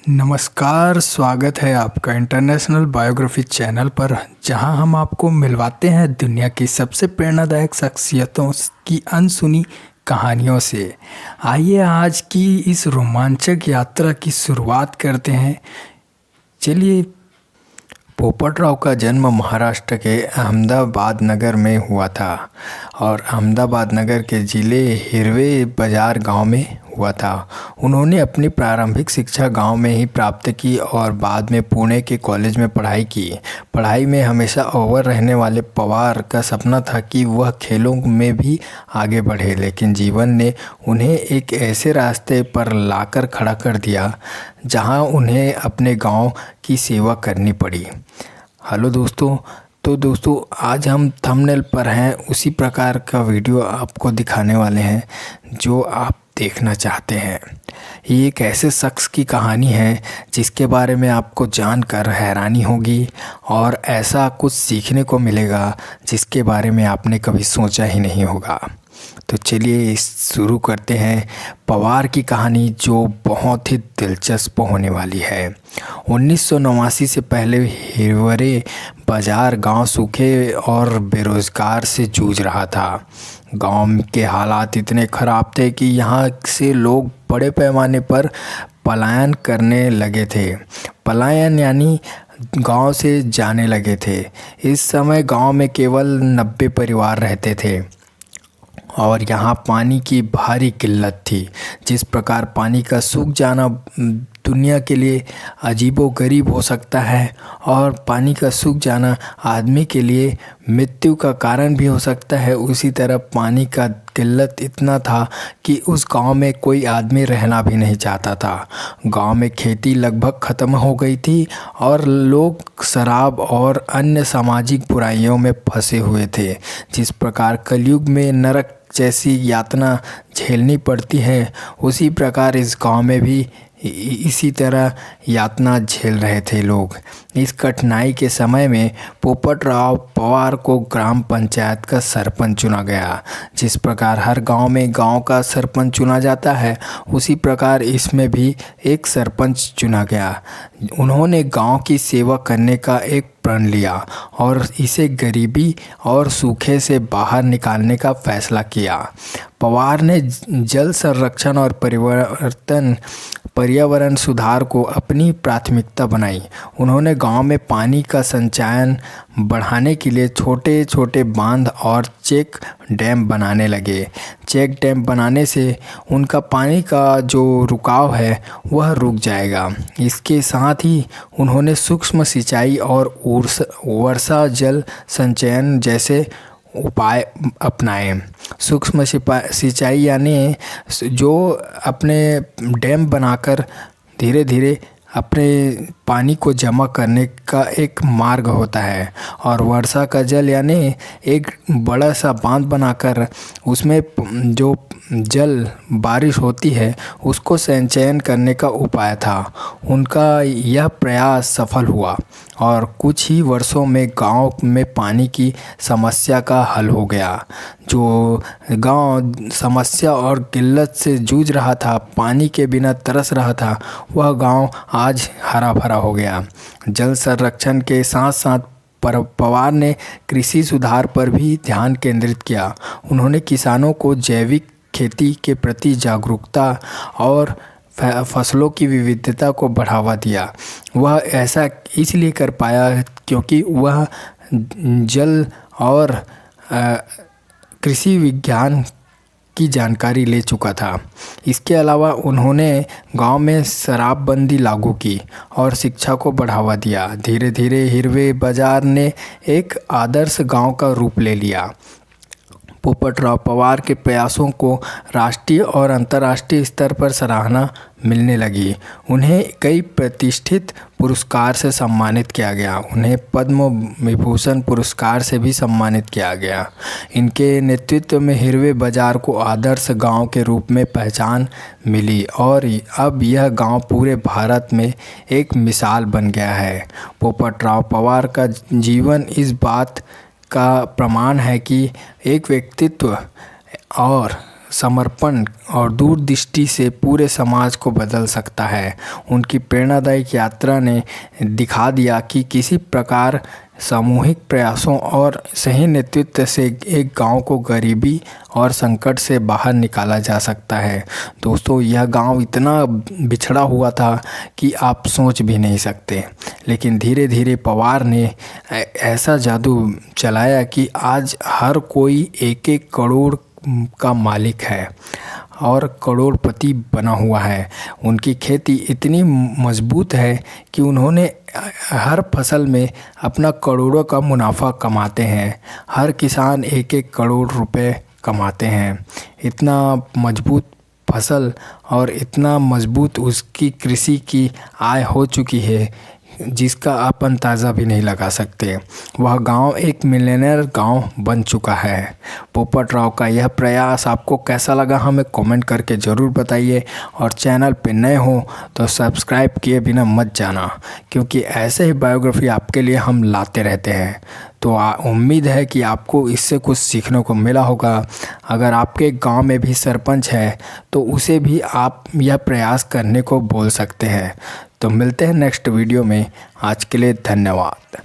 नमस्कार, स्वागत है आपका इंटरनेशनल बायोग्राफी चैनल पर, जहां हम आपको मिलवाते हैं दुनिया की सबसे प्रेरणादायक शख्सियतों की अनसुनी कहानियों से। आइए आज की इस रोमांचक यात्रा की शुरुआत करते हैं। चलिए। पोपटराव का जन्म महाराष्ट्र के अहमदाबाद नगर में हुआ था और अहमदाबाद नगर के ज़िले हिरवे बाज़ार गांव में हुआ था। उन्होंने अपनी प्रारंभिक शिक्षा गांव में ही प्राप्त की और बाद में पुणे के कॉलेज में पढ़ाई की। पढ़ाई में हमेशा अव्वल रहने वाले पवार का सपना था कि वह खेलों में भी आगे बढ़े, लेकिन जीवन ने उन्हें एक ऐसे रास्ते पर लाकर खड़ा कर दिया जहां उन्हें अपने गांव की सेवा करनी पड़ी। हेलो दोस्तों। तो दोस्तों, आज हम थंबनेल पर हैं उसी प्रकार का वीडियो आपको दिखाने वाले हैं जो आप देखना चाहते हैं। ये एक ऐसे शख्स की कहानी है जिसके बारे में आपको जानकर हैरानी होगी और ऐसा कुछ सीखने को मिलेगा जिसके बारे में आपने कभी सोचा ही नहीं होगा। तो चलिए शुरू करते हैं पवार की कहानी, जो बहुत ही दिलचस्प होने वाली है। 1989 से पहले हिरवे बाज़ार गांव सूखे और बेरोज़गार से जूझ रहा था। गांव के हालात इतने ख़राब थे कि यहाँ से लोग बड़े पैमाने पर पलायन करने लगे थे। पलायन यानी गांव से जाने लगे थे। इस समय गांव में केवल 90 परिवार रहते थे और यहाँ पानी की भारी किल्लत थी। जिस प्रकार पानी का सूख जाना दुनिया के लिए अजीबोगरीब हो सकता है और पानी का सूख जाना आदमी के लिए मृत्यु का कारण भी हो सकता है, उसी तरह पानी का किल्लत इतना था कि उस गांव में कोई आदमी रहना भी नहीं चाहता था। गांव में खेती लगभग ख़त्म हो गई थी और लोग शराब और अन्य सामाजिक बुराइयों में फंसे हुए थे। जिस प्रकार कलयुग में नरक जैसी यातना झेलनी पड़ती है, उसी प्रकार इस गांव में भी इसी तरह यातना झेल रहे थे लोग। इस कठिनाई के समय में पोपटराव पवार को ग्राम पंचायत का सरपंच चुना गया। जिस प्रकार हर गांव में गांव का सरपंच चुना जाता है, उसी प्रकार इसमें भी एक सरपंच चुना गया। उन्होंने गांव की सेवा करने का एक प्रण लिया और इसे गरीबी और सूखे से बाहर निकालने का फैसला किया। पवार ने जल संरक्षण और पर्यावरण सुधार को अपनी प्राथमिकता बनाई। उन्होंने गांव में पानी का संचयन बढ़ाने के लिए छोटे छोटे बांध और चेक डैम बनाने लगे। चेक डैम बनाने से उनका पानी का जो रुकाव है वह रुक जाएगा। इसके साथ ही उन्होंने सूक्ष्म सिंचाई और वर्षा जल संचयन जैसे उपाय अपनाए। सूक्ष्म सिंचाई यानी जो अपने डैम बनाकर धीरे धीरे अपने पानी को जमा करने का एक मार्ग होता है, और वर्षा का जल यानी एक बड़ा सा बांध बनाकर उसमें जो जल बारिश होती है उसको संचयन करने का उपाय था। उनका यह प्रयास सफल हुआ और कुछ ही वर्षों में गांव में पानी की समस्या का हल हो गया। जो गांव समस्या और किल्लत से जूझ रहा था, पानी के बिना तरस रहा था, वह गांव आज हरा भरा हो गया। जल संरक्षण के साथ साथ पवार ने कृषि सुधार पर भी ध्यान केंद्रित किया। उन्होंने किसानों को जैविक खेती के प्रति जागरूकता और फसलों की विविधता को बढ़ावा दिया। वह ऐसा इसलिए कर पाया क्योंकि वह जल और कृषि विज्ञान की जानकारी ले चुका था। इसके अलावा उन्होंने गांव में शराबबंदी लागू की और शिक्षा को बढ़ावा दिया। धीरे धीरे हिरवे बाज़ार ने एक आदर्श गांव का रूप ले लिया। पोपटराव पवार के प्रयासों को राष्ट्रीय और अंतर्राष्ट्रीय स्तर पर सराहना मिलने लगी। उन्हें कई प्रतिष्ठित पुरस्कार से सम्मानित किया गया। उन्हें पद्म विभूषण पुरस्कार से भी सम्मानित किया गया। इनके नेतृत्व में हिरवे बाज़ार को आदर्श गांव के रूप में पहचान मिली और अब यह गांव पूरे भारत में एक मिसाल बन गया है। पोपटराव पवार का जीवन इस बात का प्रमाण है कि एक व्यक्तित्व और समर्पण और दूरदृष्टि से पूरे समाज को बदल सकता है। उनकी प्रेरणादायक यात्रा ने दिखा दिया कि किसी प्रकार सामूहिक प्रयासों और सही नेतृत्व से एक गांव को गरीबी और संकट से बाहर निकाला जा सकता है। दोस्तों, यह गांव इतना बिछड़ा हुआ था कि आप सोच भी नहीं सकते, लेकिन धीरे धीरे पवार ने ऐसा जादू चलाया कि आज हर कोई 1-1 करोड़ का मालिक है और करोड़पति बना हुआ है। उनकी खेती इतनी मजबूत है कि उन्होंने हर फसल में अपना करोड़ों का मुनाफा कमाते हैं। हर किसान 1-1 करोड़ रुपए कमाते हैं। इतना मजबूत फसल और इतना मजबूत उसकी कृषि की आय हो चुकी है जिसका आप अंदाज़ा भी नहीं लगा सकते। वह गांव एक मिलियनेयर गांव बन चुका है। पोपट राव का यह प्रयास आपको कैसा लगा हमें कमेंट करके ज़रूर बताइए, और चैनल पे नए हो तो सब्सक्राइब किए बिना मत जाना, क्योंकि ऐसे ही बायोग्राफी आपके लिए हम लाते रहते हैं। तो उम्मीद है कि आपको इससे कुछ सीखने को मिला होगा। अगर आपके गांव में भी सरपंच है तो उसे भी आप यह प्रयास करने को बोल सकते हैं। तो मिलते हैं नेक्स्ट वीडियो में। आज के लिए धन्यवाद।